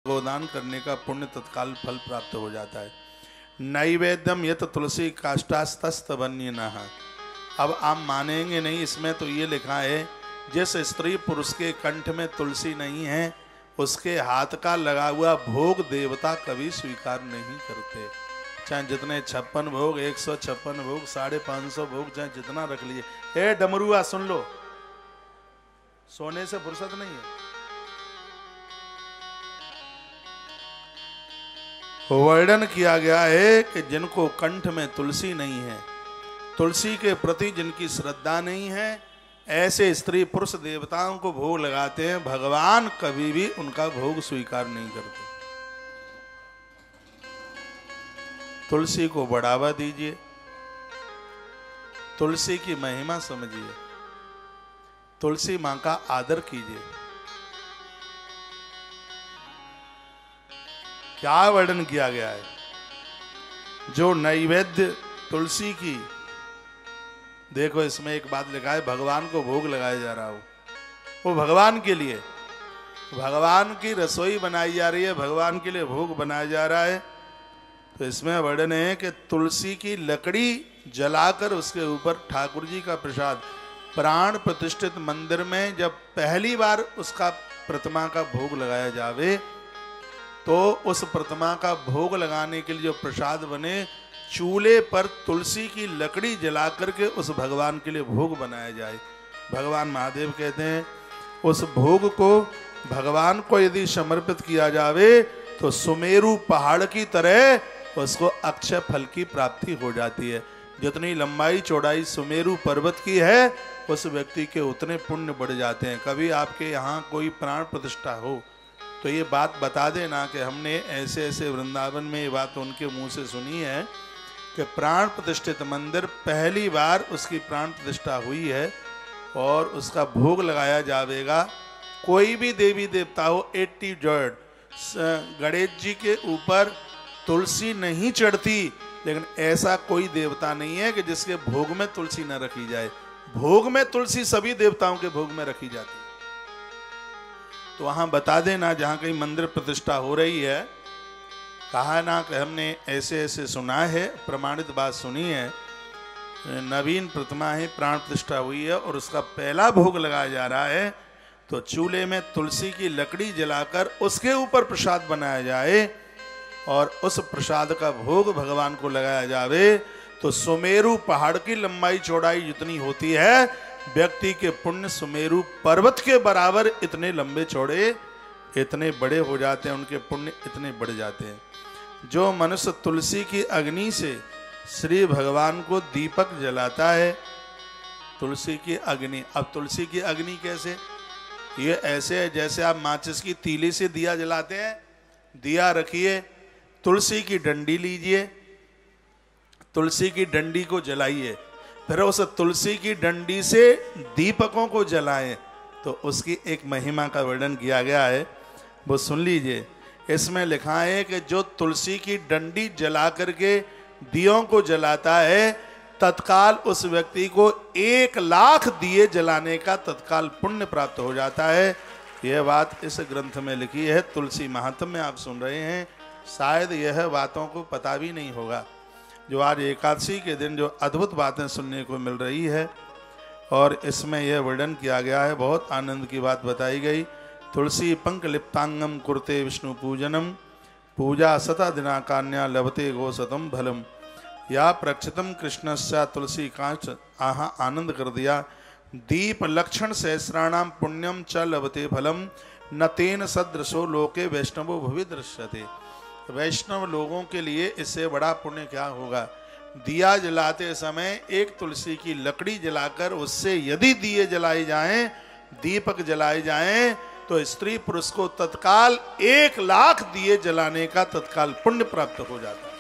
गोदान करने का पुण्य तत्काल फल प्राप्त हो जाता है। नैवेद्यम यत तुलसी काष्ठास्तस्तवन्यनः। अब आप मानेंगे नहीं, इसमें तो ये लिखा है जिस स्त्री पुरुष के कंठ में तुलसी नहीं है उसके हाथ का लगा हुआ भोग देवता कभी स्वीकार नहीं करते। चाहे जितने 56 भोग, 156 भोग, 550 भोग, चाहे जितना रख लिए। ए डमरुआ सुन लो, सोने से फुर्सत नहीं है। वर्णन किया गया है कि जिनको कंठ में तुलसी नहीं है, तुलसी के प्रति जिनकी श्रद्धा नहीं है, ऐसे स्त्री पुरुष देवताओं को भोग लगाते हैं, भगवान कभी भी उनका भोग स्वीकार नहीं करते। तुलसी को बढ़ावा दीजिए, तुलसी की महिमा समझिए, तुलसी मां का आदर कीजिए। क्या वर्णन किया गया है? जो नैवेद्य तुलसी की, देखो इसमें एक बात लिखा है, भगवान को भोग लगाया जा रहा हो, वो भगवान के लिए, भगवान की रसोई बनाई जा रही है, भगवान के लिए भोग बनाया जा रहा है। तो इसमें वर्णन है कि तुलसी की लकड़ी जलाकर उसके ऊपर ठाकुर जी का प्रसाद, प्राण प्रतिष्ठित मंदिर में जब पहली बार उसका प्रतिमा का भोग लगाया जावे तो उस प्रतिमा का भोग लगाने के लिए जो प्रसाद बने, चूल्हे पर तुलसी की लकड़ी जला करके उस भगवान के लिए भोग बनाया जाए। भगवान महादेव कहते हैं उस भोग को भगवान को यदि समर्पित किया जावे तो सुमेरु पहाड़ की तरह उसको अक्षय फल की प्राप्ति हो जाती है। जितनी लंबाई चौड़ाई सुमेरु पर्वत की है उस व्यक्ति के उतने पुण्य बढ़ जाते हैं। कभी आपके यहाँ कोई प्राण प्रतिष्ठा हो तो ये बात बता देना कि हमने ऐसे ऐसे वृंदावन में ये बात उनके मुंह से सुनी है कि प्राण प्रतिष्ठित मंदिर पहली बार उसकी प्राण प्रतिष्ठा हुई है और उसका भोग लगाया जाएगा। कोई भी देवी देवता हो, 80 जॉर्ड, गणेश जी के ऊपर तुलसी नहीं चढ़ती, लेकिन ऐसा कोई देवता नहीं है कि जिसके भोग में तुलसी न रखी जाए। भोग में तुलसी सभी देवताओं के भोग में रखी जाती है। तो वहां बता देना जहां कहीं मंदिर प्रतिष्ठा हो रही है, कहा ना कि हमने ऐसे ऐसे सुना है, प्रमाणित बात सुनी है, नवीन प्रतिमा है, प्राण प्रतिष्ठा हुई है और उसका पहला भोग लगाया जा रहा है, तो चूल्हे में तुलसी की लकड़ी जलाकर उसके ऊपर प्रसाद बनाया जाए और उस प्रसाद का भोग भगवान को लगाया जावे तो सुमेरु पहाड़ की लंबाई चौड़ाई जितनी होती है, व्यक्ति के पुण्य सुमेरु पर्वत के बराबर इतने लंबे चौड़े, इतने बड़े हो जाते हैं, उनके पुण्य इतने बढ़ जाते हैं। जो मनुष्य तुलसी की अग्नि से श्री भगवान को दीपक जलाता है, तुलसी की अग्नि, अब तुलसी की अग्नि कैसे? ये ऐसे है जैसे आप माचिस की तीली से दिया जलाते हैं। दिया रखिए, तुलसी की डंडी लीजिए, तुलसी की डंडी को जलाइए, फिर उस तुलसी की डंडी से दीपकों को जलाएं, तो उसकी एक महिमा का वर्णन किया गया है, वो सुन लीजिए। इसमें लिखा है कि जो तुलसी की डंडी जला करके दियों को जलाता है, तत्काल उस व्यक्ति को 1 लाख दिए जलाने का तत्काल पुण्य प्राप्त हो जाता है। यह बात इस ग्रंथ में लिखी है, तुलसी महात्म्य में आप सुन रहे हैं। शायद यह बातों को पता भी नहीं होगा जो आज एकादशी के दिन जो अद्भुत बातें सुनने को मिल रही है। और इसमें यह वर्णन किया गया है, बहुत आनंद की बात बताई गई। तुलसी पंक लिप्तांगम कुरते विष्णु पूजनम, पूजा सता दिना कान्या लभते गोसतम भलम, या प्रक्षितम कृष्णस्या तुलसी कांच आहा आनंद कर दिया। दीप लक्षण सहस्राणाम पुण्यम च लभते फलम, न तेन सदृशो लोके वैष्णवो भुवि दृश्यते। वैष्णव लोगों के लिए इससे बड़ा पुण्य क्या होगा? दिया जलाते समय एक तुलसी की लकड़ी जलाकर उससे यदि दिए जलाए जाएं, दीपक जलाए जाएं, तो स्त्री पुरुष को तत्काल 1 लाख दिए जलाने का तत्काल पुण्य प्राप्त हो जाता है।